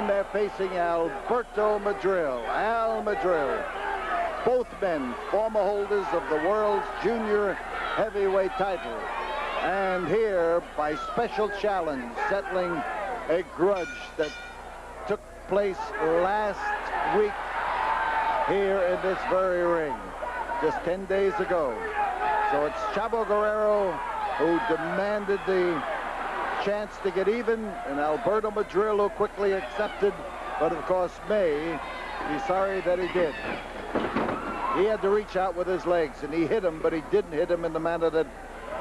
they're facing Alberto Madrill. Al Madrill. Both men, former holders of the world's junior heavyweight title. And here, by special challenge, settling a grudge that took place last week here in this very ring, just 10 days ago. So it's Chavo Guerrero who demanded the chance to get even, and Alberto Madrill who quickly accepted, but of course may be sorry that he did. He had to reach out with his legs, and he hit him, but he didn't hit him in the manner that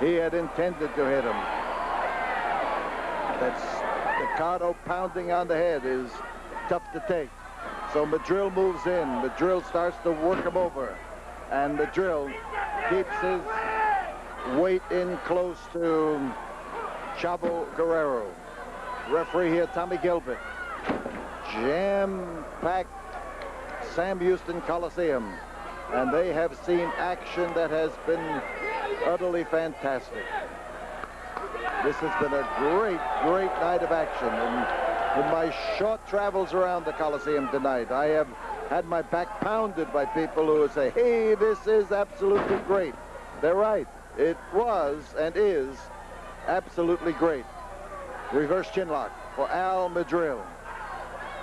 he had intended to hit him. That's Ricardo pounding on the head is tough to take. So Madrill moves in. Madrill starts to work him over, and Madrill keeps his weight in close to Chavo Guerrero. Referee here, Tommy Gilbert. Jam-packed Sam Houston Coliseum, and they have seen action that has been utterly fantastic. This has been a great, great night of action. And in my short travels around the Coliseum tonight, I have had my back pounded by people who say, hey, this is absolutely great. They're right. It was and is absolutely great. Reverse chinlock for Al Madrill.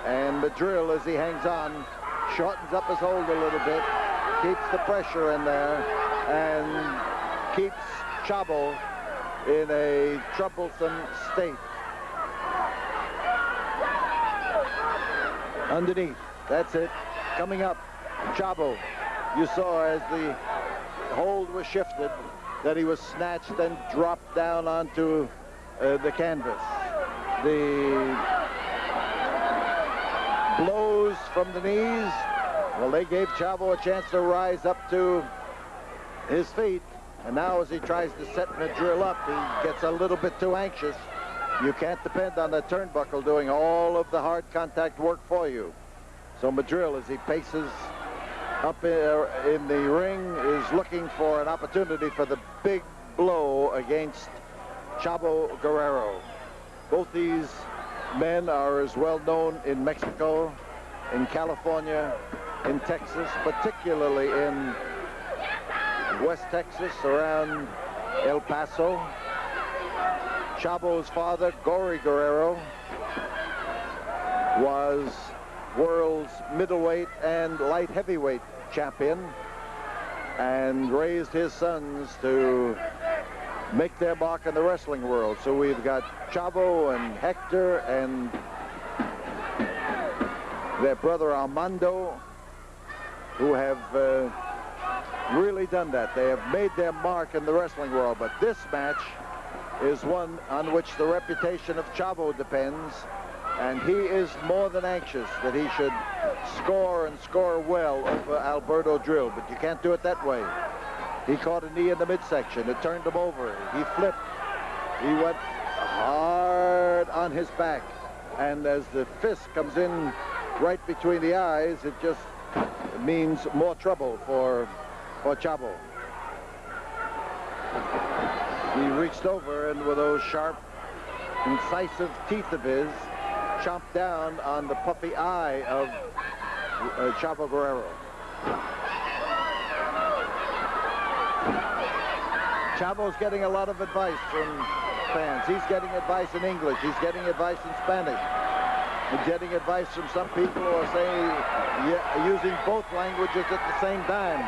And Madrill, as he hangs on, shortens up his hold a little bit, keeps the pressure in there, and keeps Chavo in a troublesome state. Underneath, that's it. Coming up, Chavo. You saw as the hold was shifted that he was snatched and dropped down onto the canvas. The blows from the knees, well, they gave Chavo a chance to rise up to his feet. And now as he tries to set Madrill up, he gets a little bit too anxious. You can't depend on the turnbuckle doing all of the hard contact work for you. So Madrill, as he paces up in the ring, is looking for an opportunity for the big blow against Chavo Guerrero. Both these men are as well known in Mexico, in California, in Texas, particularly in West Texas, around El Paso. Chavo's father, Gory Guerrero, was world's middleweight and light heavyweight champion, and raised his sons to make their mark in the wrestling world. So we've got Chavo and Hector and their brother Armando, who have really done that. They have made their mark in the wrestling world, but this match is one on which the reputation of Chavo depends, and he is more than anxious that he should score and score well over Alberto Madrill, but you can't do it that way. He caught a knee in the midsection. It turned him over. He flipped. He went hard on his back, and as the fist comes in right between the eyes, it just means more trouble for Chavo. He reached over and with those sharp, incisive teeth of his, chomped down on the puffy eye of Chavo Guerrero. Chavo's getting a lot of advice from fans. He's getting advice in English. He's getting advice in Spanish. He's getting advice from some people who are saying, using both languages at the same time.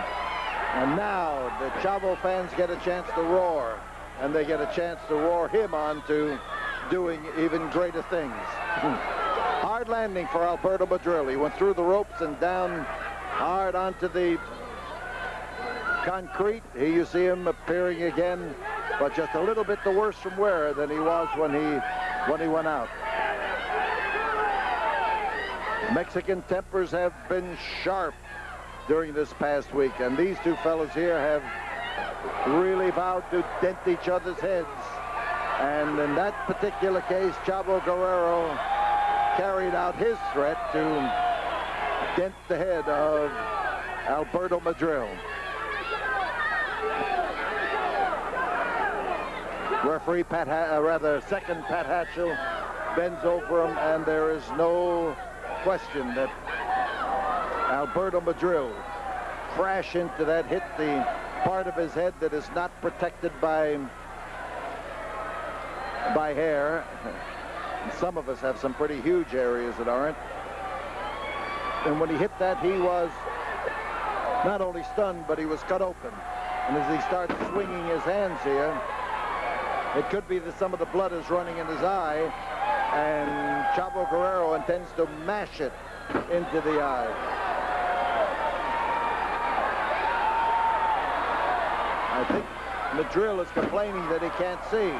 And now the Chavo fans get a chance to roar, and they get a chance to roar him on to doing even greater things. Hard landing for Alberto Madrill. He went through the ropes and down hard onto the concrete. Here you see him appearing again, but just a little bit the worse from wear than he was when he went out. Mexican tempers have been sharp during this past week, and these two fellows here have really vowed to dent each other's heads. And in that particular case, Chavo Guerrero carried out his threat to dent the head of Alberto Madrill. Referee second Pat Hatchell bends over him, and there is no question that Alberto Madrill crash into that, hit the part of his head that is not protected by hair. And some of us have some pretty huge areas that aren't. And when he hit that, he was not only stunned, but he was cut open. And as he starts swinging his hands here, it could be that some of the blood is running in his eye, and Chavo Guerrero intends to mash it into the eye. I think Madrill is complaining that he can't see,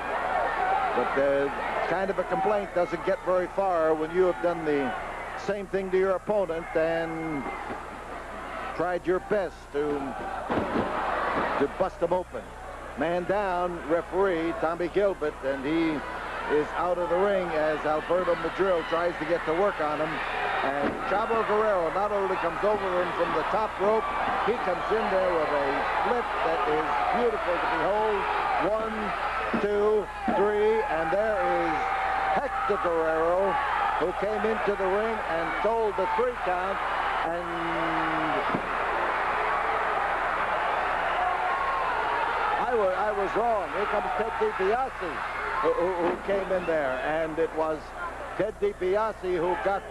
but kind of a complaint doesn't get very far when you have done the same thing to your opponent and tried your best to bust him open. Man down, referee Tommy Gilbert, and he is out of the ring as Alberto Madrill tries to get to work on him. And Chavo Guerrero not only comes over him from the top rope, he comes in there with a flip that is beautiful to behold. 1, 2, 3, and there is Hector Guerrero, who came into the ring and told the 3 count, and I was wrong. Here comes Ted DiBiase, who came in there, and it was Ted DiBiase who got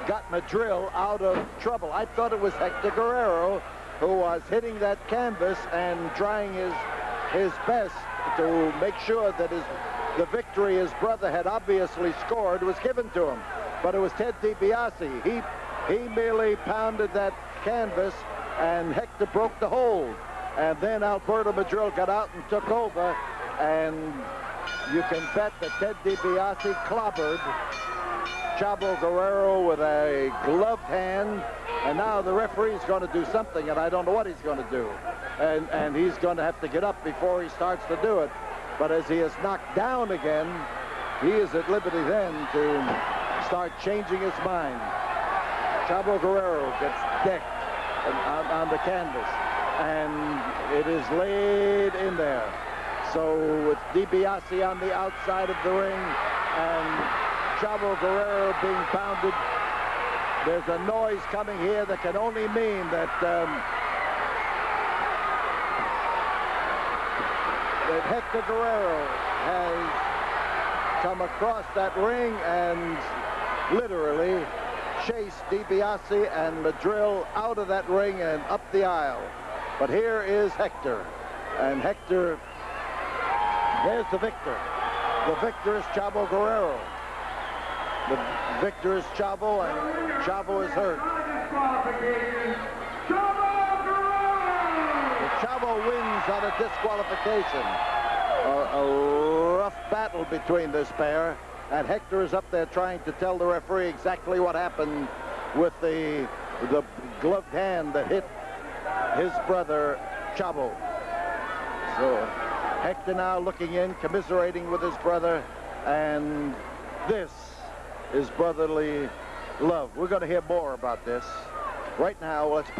got Madrill out of trouble. I thought it was Hector Guerrero who was hitting that canvas and trying his best to make sure that the victory his brother had obviously scored was given to him. But it was Ted DiBiase. He merely pounded that canvas, and Hector broke the hold. And then Alberto Madrill got out and took over, and you can bet that Ted DiBiase clobbered Chavo Guerrero with a gloved hand, and now the referee's going to do something, and I don't know what he's going to do. And he's going to have to get up before he starts to do it. But as he is knocked down again, he is at liberty then to start changing his mind. Chavo Guerrero gets decked on the canvas, and it is laid in there. So with DiBiase on the outside of the ring and Chavo Guerrero being pounded, there's a noise coming here that can only mean that that Hector Guerrero has come across that ring and literally chased DiBiase and Madrill out of that ring and up the aisle. But here is Hector, and Hector, there's the victor. The victor is Chavo Guerrero. The victor is Chavo, and Chavo is hurt. Chavo wins on a disqualification. A rough battle between this pair, and Hector is up there trying to tell the referee exactly what happened with the gloved hand that hit his brother Chavo. So Hector now looking in, commiserating with his brother, and this is brotherly love. We're going to hear more about this. Right now, let's